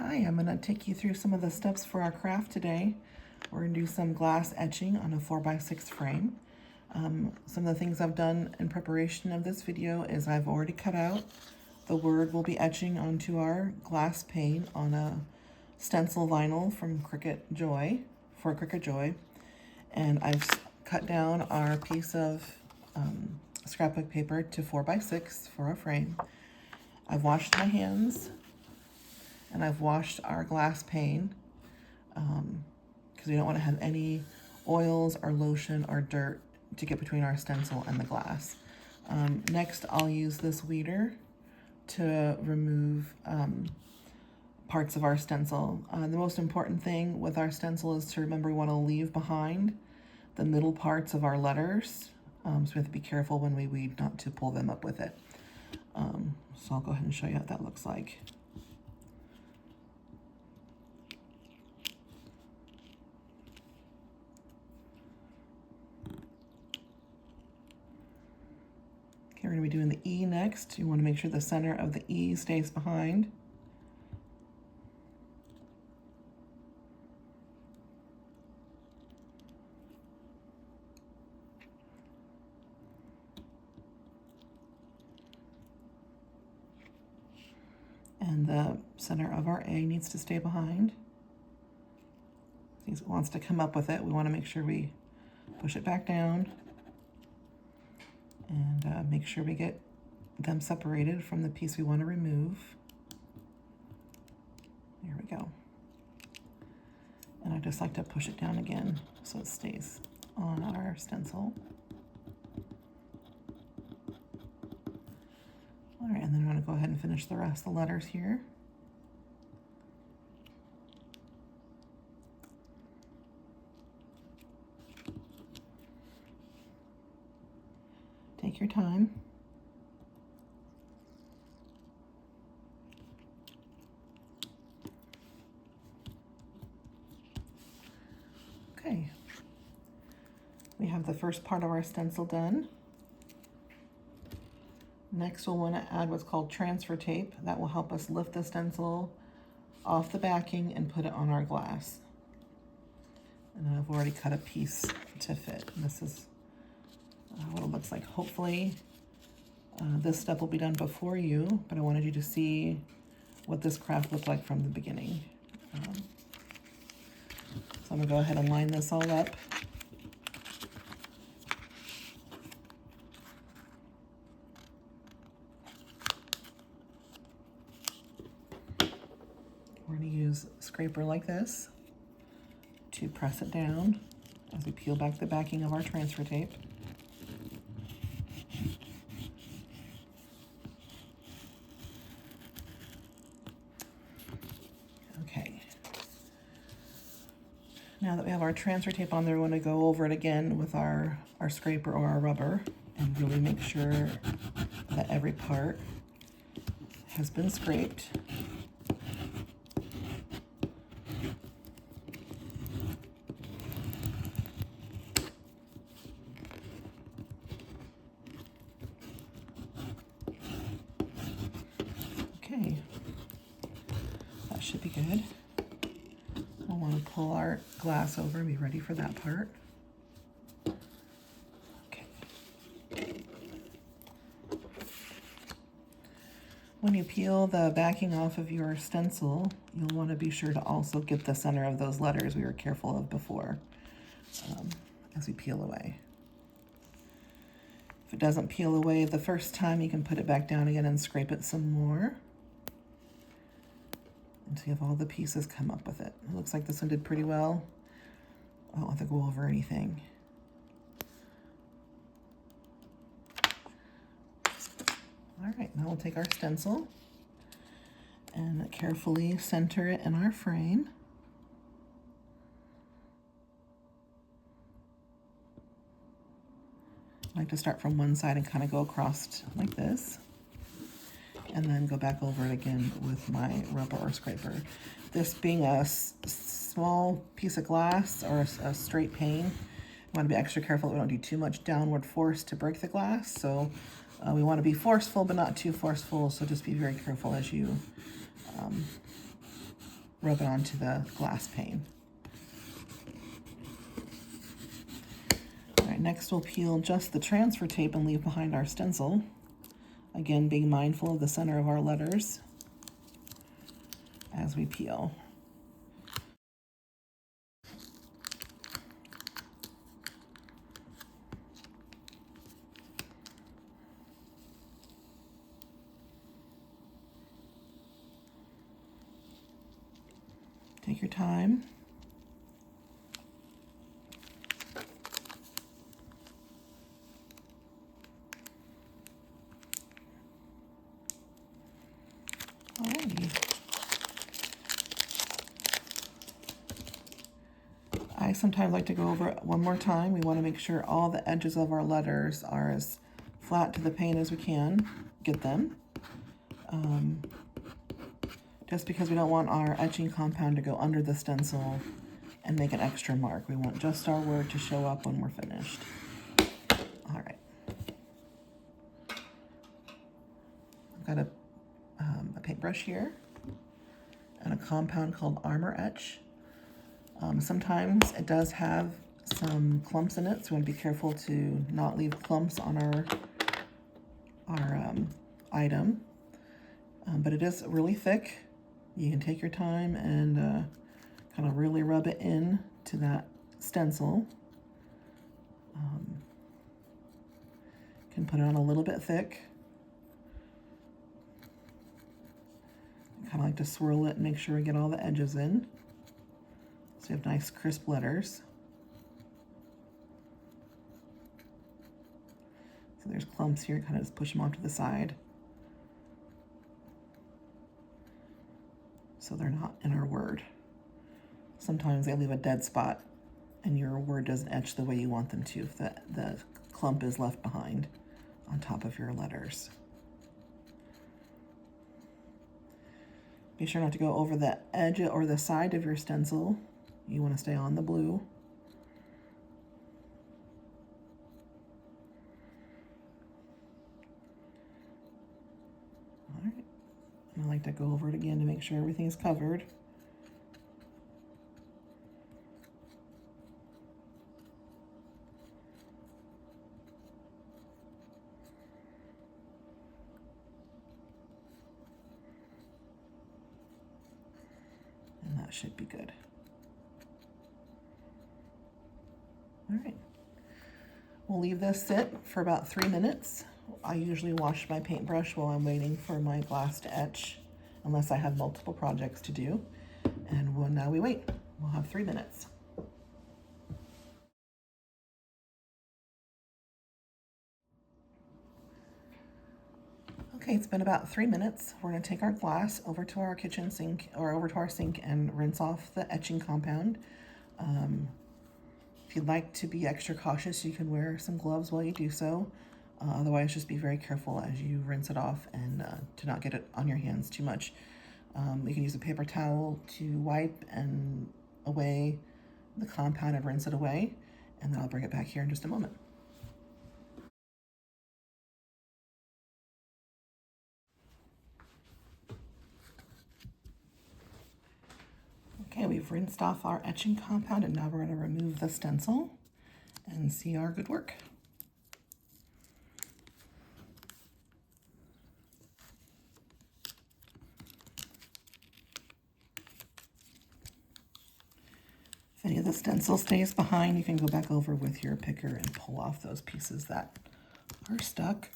Hi, I'm going to take you through some of the steps for our craft today. We're going to do some glass etching on a 4x6 frame. Some of the things I've done in preparation of this video is I've already cut out the word we'll be etching onto our glass pane on a stencil vinyl from Cricut Joy, and I've cut down our piece of scrapbook paper to 4x6 for a frame. I've washed my hands and I've washed our glass pane because we don't want to have any oils or lotion or dirt to get between our stencil and the glass. Next, I'll use this weeder to remove parts of our stencil. The most important thing with our stencil is to remember we want to leave behind the middle parts of our letters. So we have to be careful when we weed not to pull them up with it. So I'll go ahead and show you what that looks like. Okay, we're going to be doing the E next. You want to make sure the center of the E stays behind. And the center of our A needs to stay behind. Since it wants to come up with it, we want to make sure we push it back down and make sure we get them separated from the piece we want to remove. There we go. And I just like to push it down again so it stays on our stencil. All right, and then I'm going to go ahead and finish the rest of the letters here. Take your time. Okay, we have the first part of our stencil done. Next, we'll want to add what's called transfer tape. That will help us lift the stencil off the backing and put it on our glass. And I've already cut a piece to fit. And this is what it looks like. Hopefully, this step will be done before you, but I wanted you to see what this craft looked like from the beginning. So I'm going to go ahead and line this all up. We're going to use a scraper like this to press it down as we peel back the backing of our transfer tape. Okay. Now that we have our transfer tape on there, we want to go over it again with our scraper or our rubber and really make sure that every part has been scraped. Okay, that should be good. We'll want to pull our glass over and be ready for that part. Okay. When you peel the backing off of your stencil, you'll want to be sure to also get the center of those letters we were careful of before as we peel away. If it doesn't peel away the first time, you can put it back down again and scrape it some more until you have all the pieces come up with it. It looks like this one did pretty well. I don't have to go over anything. All right, now we'll take our stencil and carefully center it in our frame. I like to start from one side and kind of go across like this, and then go back over it again with my rubber or scraper. This being a small piece of glass or a straight pane, we want to be extra careful that we don't do too much downward force to break the glass. So we want to be forceful, but not too forceful. So just be very careful as you rub it onto the glass pane. All right, next we'll peel just the transfer tape and leave behind our stencil. Again, being mindful of the center of our letters as we peel. Take your time. Alrighty. I sometimes like to go over it one more time. We want to make sure all the edges of our letters are as flat to the pane as we can get them. Just because we don't want our etching compound to go under the stencil and make an extra mark. We want just our word to show up when we're finished. All right. I've got a paintbrush here and a compound called Armor Etch. Sometimes it does have some clumps in it, so we want to be careful to not leave clumps on our item. But it is really thick. You can take your time and kind of really rub it in to that stencil. Can put it on a little bit thick. Kind of like to swirl it and make sure we get all the edges in. So you have nice crisp letters. So there's clumps here, kind of just push them off to the side. So they're not in our word. Sometimes they leave a dead spot and your word doesn't etch the way you want them to if the clump is left behind on top of your letters. Be sure not to go over the edge or the side of your stencil. You want to stay on the blue. All right. And I like to go over it again to make sure everything is covered. And that should be good. All right. We'll leave this sit for about 3 minutes. I usually wash my paintbrush while I'm waiting for my glass to etch, unless I have multiple projects to do. And now we wait. We'll have 3 minutes. Okay, it's been about 3 minutes. We're going to take our glass over to our kitchen sink, or over to our sink, and rinse off the etching compound. If you'd like to be extra cautious, you can wear some gloves while you do so. Otherwise, just be very careful as you rinse it off and to not get it on your hands too much. You can use a paper towel to wipe and away the compound and rinse it away, and then I'll bring it back here in just a moment. Okay, we've rinsed off our etching compound, and now we're going to remove the stencil and see our good work. If any of the stencil stays behind, you can go back over with your picker and pull off those pieces that are stuck.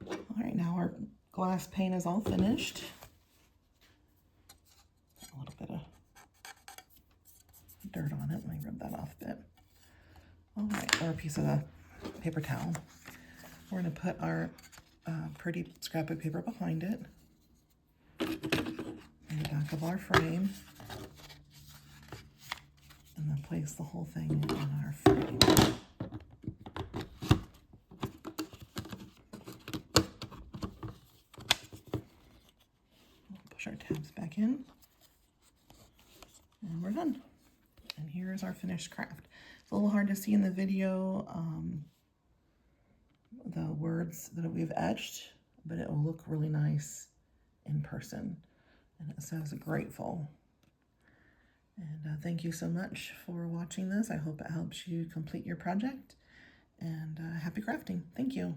All right, now our glass pane is all finished. A little bit of dirt on it. Let me rub that off a bit. All right, or a piece of the paper towel. We're going to put our pretty scrap of paper behind it. back of our frame and then place the whole thing in our frame. Push our tabs back in and we're done. And here's our finished craft. It's a little hard to see in the video the words that we've etched, but it will look really nice in person. And it says grateful. And thank you so much for watching this. I hope it helps you complete your project. And happy crafting. Thank you.